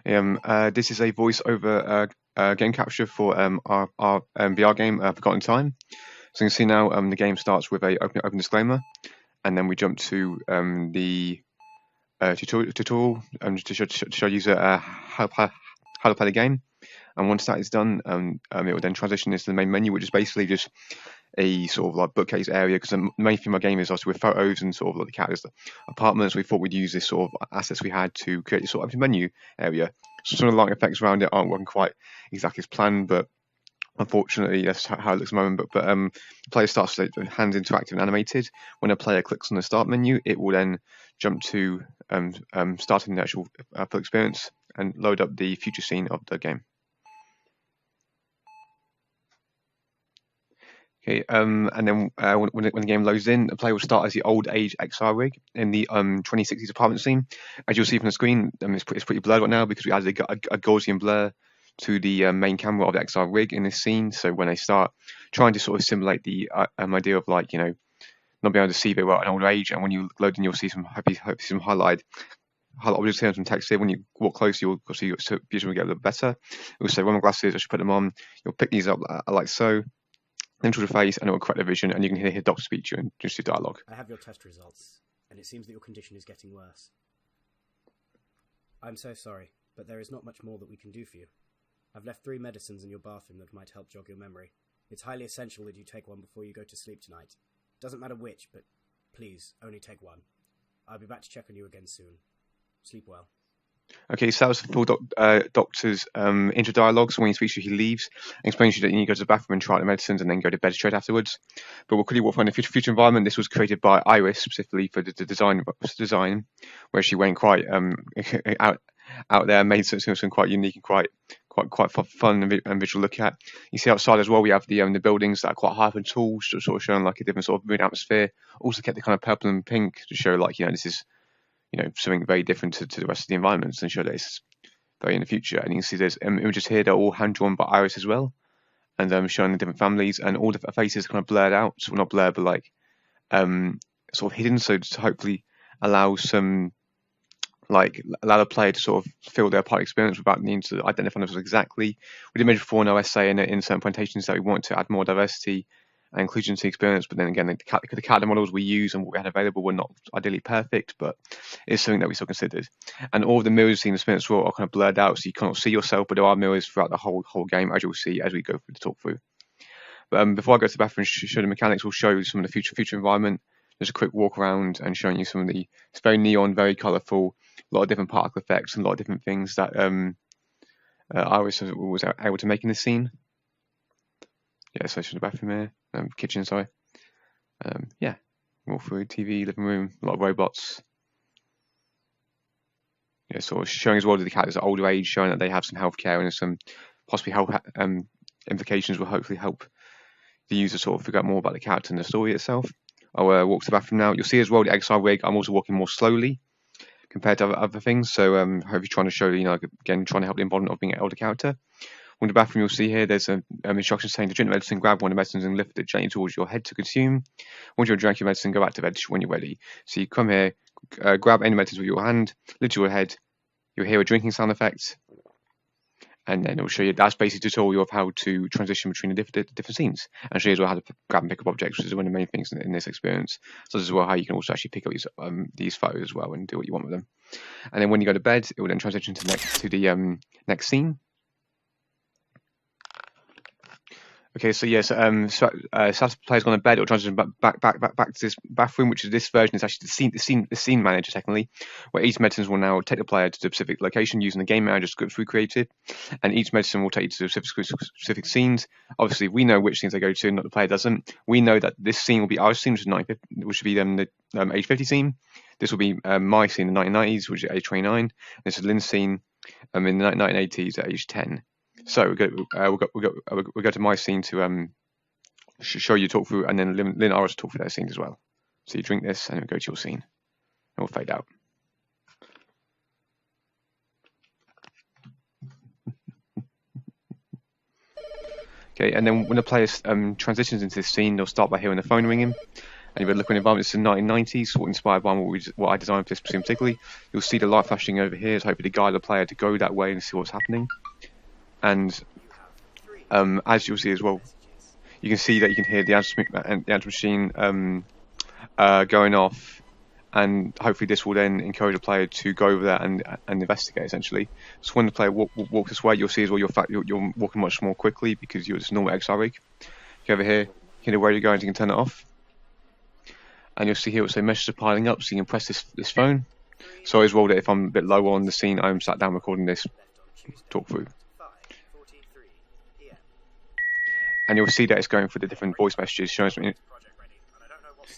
This is a voice-over game capture for our VR game, Forgotten Time. So you can see now the game starts with a open disclaimer, and then we jump to the tutorial to show user how to play the game. And once that is done, it will then transition into the main menu, which is basically just a sort of like bookcase area, because the main theme of my game is also with photos and sort of like the characters' apartments. We thought we'd use this sort of assets we had to create this sort of menu area. So some of the lighting effects around it aren't working quite exactly as planned, but unfortunately that's how it looks at the moment. But the player starts with hands interactive and animated. When a player clicks on the start menu, it will then jump to starting the actual full experience and load up the future scene of the game. Okay, and then when the game loads in, the player will start as the old age XR rig in the 2060s apartment scene. As you'll see from the screen, it's pretty blurred right now because we added a Gaussian blur to the main camera of the XR rig in this scene. So when they start trying to sort of simulate the idea of, like, you know, not being able to see very well at an older age, and when you load in, you'll see some highlight objects here, some text here. When you walk closer, you'll see your vision will get a little better. It will say, "Wear my glasses, I should put them on." You'll pick these up like so. Then to the face, and it will correct the vision, and you can hear Doctor speak to you and just do dialogue. I have your test results, and it seems that your condition is getting worse. I'm so sorry, but there is not much more that we can do for you. I've left 3 medicines in your bathroom that might help jog your memory. It's highly essential that you take one before you go to sleep tonight. Doesn't matter which, but please, only take one. I'll be back to check on you again soon. Sleep well. Okay, so that was the full doctor's intro dialogue. So when he speaks to you, he leaves and explains to you that you need to go to the bathroom and try out the medicines and then go to bed straight afterwards. But we'll quickly walk around the future environment. This was created by Iris specifically for the design, where she went quite out there, made some quite unique and quite fun and visual look at. You see outside as well, we have the buildings that are quite high up and tall, sort of showing like a different sort of mood atmosphere. Also kept the kind of purple and pink to show, like, you know, this is, you know, something very different to the rest of the environments, and show that it's very in the future. And you can see there's images here that are all hand drawn by Iris as well, and showing the different families, and all the faces are kind of blurred out, so not blurred, but like sort of hidden, so to hopefully allow the player to sort of feel their part experience without needing to identify themselves exactly. We did mention before in our essay and in certain presentations that we want to add more diversity and inclusion to the experience, but then again, the character models we use and what we had available were not ideally perfect, but it's something that we still considered. And all of the mirrors seen in the experience are kind of blurred out, so you cannot see yourself, but there are mirrors throughout the whole game, as you'll see as we go through the talk through. But before I go to the bathroom and show the mechanics, we'll show you some of the future environment. Just a quick walk around and showing you some of the, it's very neon, very colourful, a lot of different particle effects and a lot of different things that Iris was able to make in this scene. Yeah, so the bathroom here, kitchen, sorry. Yeah, walk through, TV, living room, a lot of robots. Yeah, sort of showing as well that the characters are older age, showing that they have some healthcare and some possibly health implications will hopefully help the user sort of figure out more about the character and the story itself. I'll walk to the bathroom now. You'll see as well the XR rig, I'm also walking more slowly compared to other things. So hopefully trying to show, you know, again, trying to help the embodiment of being an older character. On the bathroom, you'll see here there's an instruction saying to drink the medicine, grab one of the medicines and lift it gently towards your head to consume. Once you've drank your medicine, go back to bed when you're ready. So you come here, grab any medicine with your hand, lift your head, you'll hear a drinking sound effect, and then it will show you, that's basically a tutorial of how to transition between the different scenes, and show you as well how to grab and pick up objects, which is one of the main things in this experience. So this is well how you can also actually pick up these photos as well and do what you want with them. And then when you go to bed, it will then transition to the next scene. Okay, so yes, so player's gone to bed, or transition back to this bathroom, which is this version is actually the scene manager technically, where each medicine will now take the player to the specific location using the game manager scripts we created, and each medicine will take you to specific scenes. Obviously, we know which scenes they go to, not the player doesn't. We know that this scene will be our scene, which is which will be the age 50 scene. This will be my scene in the 1990s, which is age 29. This is Lin's scene in the 1980s at age 10. So we'll go to my scene to show you, talk through, and then Lin Iris talk through their scenes as well. So you drink this and then go to your scene, and we'll fade out. Okay, and then when the player transitions into this scene, they'll start by hearing the phone ringing, And if you look at the environment, it's in the 1990s, sort of inspired by what I designed for this scene particularly. You'll see the light flashing over here, so hopefully to guide the player to go that way and see what's happening. And as you'll see as well, you can see that you can hear the answer machine going off, and hopefully this will then encourage the player to go over there and investigate essentially. So when the player walks this way, you'll see as well you're walking much more quickly because you're just normal XR rig. Go over here, you can know where you're going, so you can turn it off. And you'll see here it will say messages are piling up, so you can press this phone. So as well that if I'm a bit low on the scene, I'm sat down recording this talk through. And you'll see that it's going through the different voice messages, showing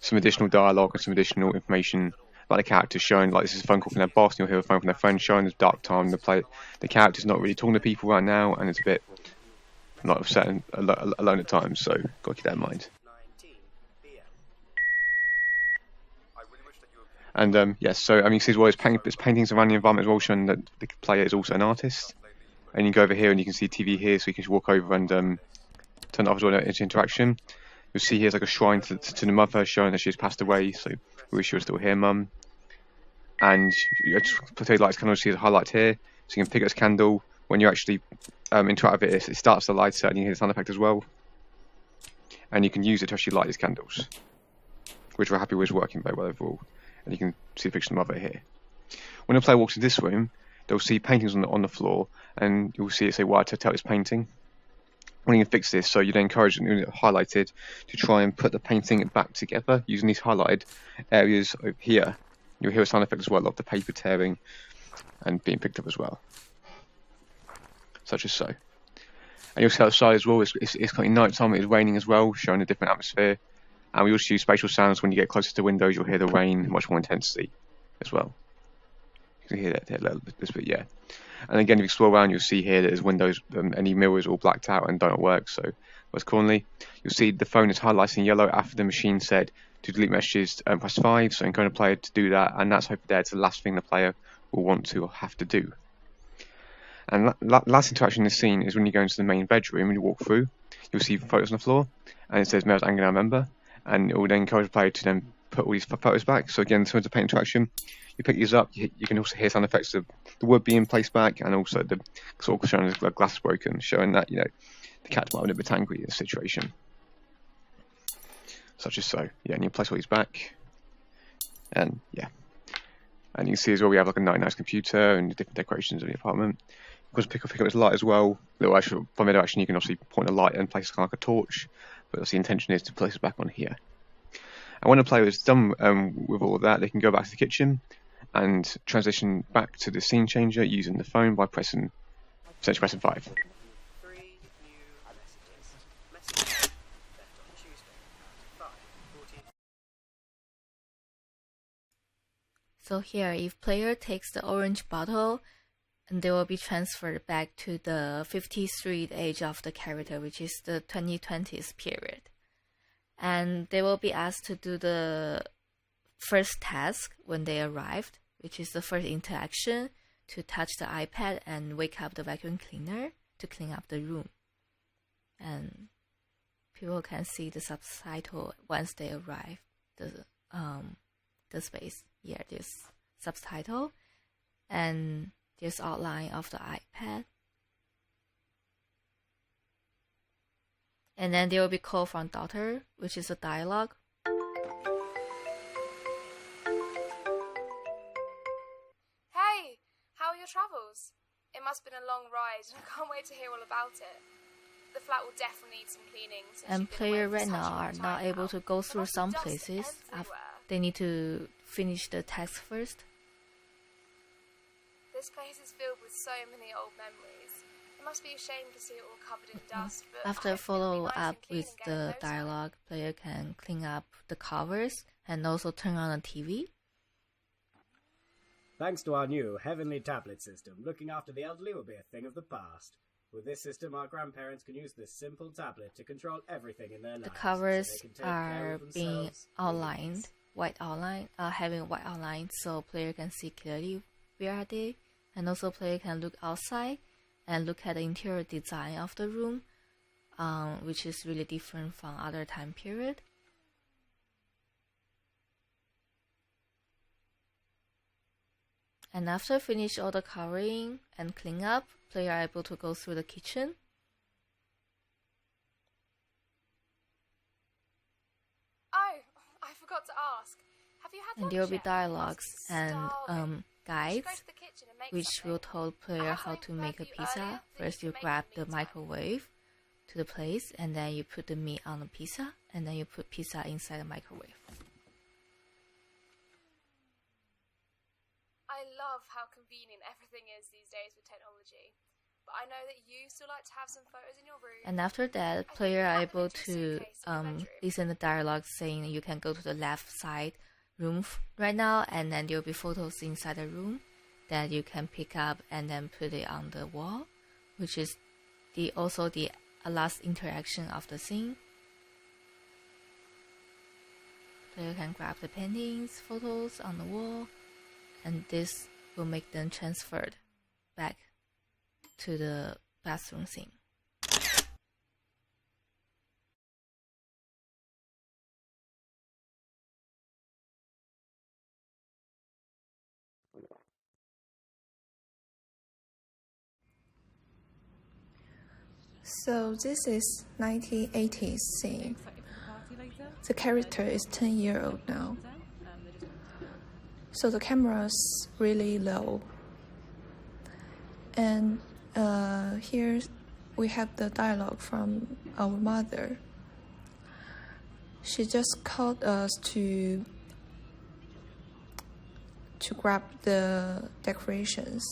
some additional dialogue and some additional information about the characters, showing like this is a phone call from their boss, and you'll hear a phone from their friend, showing this dark time. The character's not really talking to people right now, and it's a bit not upset and alone at times. So got to keep that in mind. And yes, so I mean, you see as well, there's paintings around the environment as well, showing that the player is also an artist. And you can go over here and you can see TV here, so you can just walk over and turn it off as well into interaction. You'll see here's like a shrine to the mother, showing that she's passed away, so we wish you were still here, Mum. And you just potato lights can also see the highlight here, so you can pick up this candle. When you actually interact with it, it starts to light it, and you hear the sound effect as well. And you can use it to actually light these candles, which we're happy with working very well overall. And you can see the picture of the mother here. When the player walks into this room, they'll see paintings on the floor, and you'll see it say why to tell this painting. When you can fix this, so you'd encourage and highlighted to try and put the painting back together using these highlighted areas over here. You'll hear a sound effect as well of the paper tearing and being picked up as well, such as so. And you'll see outside as well, it's currently night time, it's raining as well, showing a different atmosphere. And we also use spatial sounds. When you get closer to windows, you'll hear the rain much more intensely as well. You can hear that this bit, yeah. And again, if you scroll around, you'll see here that there's windows, any mirrors all blacked out and don't work. So, whereas currently, you'll see the phone is highlighting yellow after the machine said to delete messages, press 5. So, encourage the player to do that, and that's hopefully there. It's the last thing the player will want to or have to do. And last interaction in this scene is when you go into the main bedroom and you walk through, you'll see photos on the floor, and it says Mayor's Anger Now Member, and it will then encourage the player to then put all these photos back. So again, similar to paint interaction, you pick these up, you can also hear sound effects of the wood being placed back, and also the sort of showing the glass broken, showing that, you know, the cat might have been a bit angry in this situation. Such as so. Yeah, and you place all these back, and yeah. And you can see as well, we have like a nice computer and different decorations in the apartment. Of course, pick up this light as well. From middle action, you can obviously point a light and place it like a torch, but the intention is to place it back on here. And when the player is done with all of that, they can go back to the kitchen and transition back to the scene changer using the phone by pressing 5. So here, if player takes the orange bottle, and they will be transferred back to the 53rd age of the character, which is the 2020s period. And they will be asked to do the first task when they arrived, which is the first interaction, to touch the iPad and wake up the vacuum cleaner to clean up the room. And people can see the subtitle once they arrive. The space. Yeah, there's subtitle, and there's outline of the iPad. And then there will be call from daughter, which is a dialogue. Hey, how are your travels? It must have been a long ride, and I can't wait to hear all about it. The flat will definitely need some cleaning. And players right now are not able to go through some places. They need to finish the task first. This place is filled with so many old memories. It must be a shame to see it all covered in dust. But after follow up with the dialogue, player can clean up the covers and also turn on the TV. Thanks to our new heavenly tablet system, looking after the elderly will be a thing of the past. With this system, our grandparents can use this simple tablet to control everything in their lives. The covers are being outlined, having white outline, so player can see clearly where are they, and also player can look outside and look at the interior design of the room, which is really different from other time period. And after finish all the coloring and clean up, player are able to go through the kitchen. Oh, I forgot to ask. Have you had And lunch there will be yet? dialogues I'm and starving. We should guides, go to the kitchen and make which something. will tell I player had how something to prepared make for a you pizza. earlier that First you you can make grab in the meantime. microwave to the place, and then you put the meat on the pizza, and then you put pizza inside the microwave. I love how convenient everything is these days with technology. But I know that you still like to have some photos in your room. And after that, I player think are you able packed them to into a suitcase in your bedroom. listen to dialogue saying you can go to the left side room right now, and then there will be photos inside the room that you can pick up and then put it on the wall, which is also the last interaction of the scene. Player can grab the paintings, photos on the wall, and this will make them transferred back to the bathroom scene. So this is 1980s scene. The character is 10-year old now. So the camera's really low. And here we have the dialogue from our mother. She just called us to grab the decorations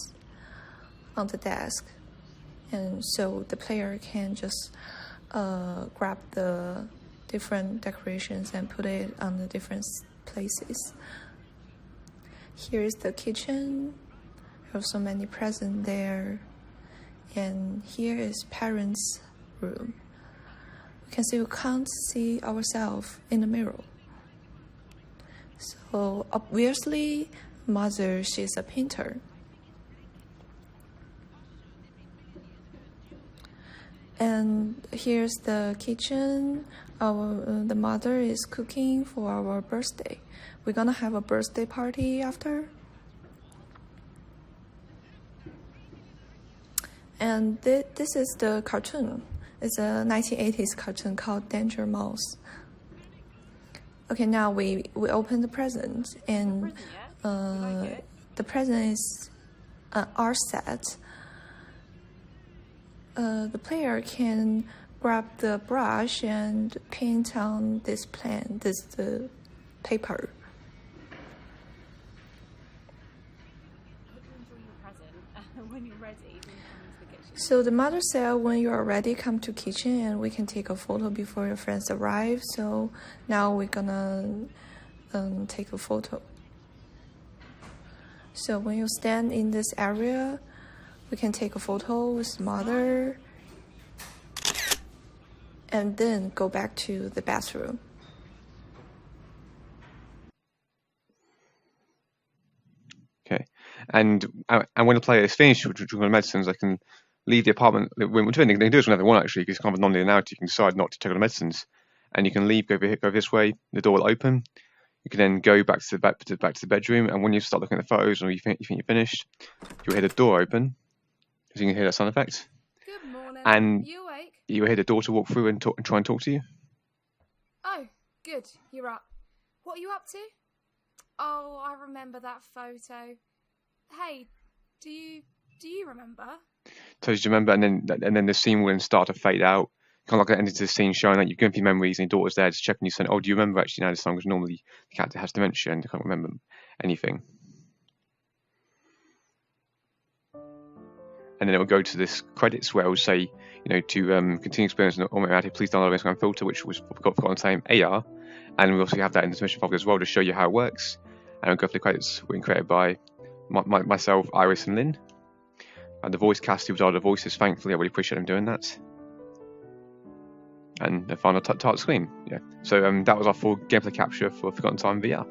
on the desk. And so the player can just grab the different decorations and put it on the different places. Here is the kitchen. There are so many presents there. And here is parents' room. We can see we can't see ourselves in the mirror. So obviously, mother, she's a painter. And here's the kitchen. The mother is cooking for our birthday. We're gonna have a birthday party after. And this is the cartoon. It's a 1980s cartoon called Danger Mouse. Okay, now we open the present, and the present is an art set. The player can grab the brush and paint on this the paper. When you're ready, you can come into the kitchen. So the mother said, when you are ready, come to kitchen and we can take a photo before your friends arrive. So now we're gonna take a photo. So when you stand in this area, we can take a photo with mother and then go back to the bathroom. Okay, and when the player is finished with drinking the medicines, they can leave the apartment. They can do this whenever they want, actually, because it's kind of non-linearity. You can decide not to take the medicines, and you can leave, go this way. The door will open. You can then go back to the bedroom, and when you start looking at the photos, or you think you're finished, you'll hear the door open. So you can hear that sound effect. Good morning. And you awake? you'll hear the daughter walk through and try and talk to you. Oh, good. You're up. What are you up to? Oh, I remember that photo. Hey, do you remember? So do you remember? And then the scene will then start to fade out. Kind of like an end to the scene showing that you're going through memories and your daughter's there just checking you saying, oh, do you remember actually now this time? Because normally the character has dementia and they can't remember anything. And then it will go to this credits where it will say, to continue experiencing augmented reality, please download the Instagram filter, which was ForgottenTime AR. And we also have that in the submission folder as well to show you how it works. And we'll go for the credits being created by myself, Iris, and Lynn. And the voice cast who are the voices, thankfully, I really appreciate them doing that. And the final title screen. Yeah. So that was our full gameplay capture for ForgottenTime VR.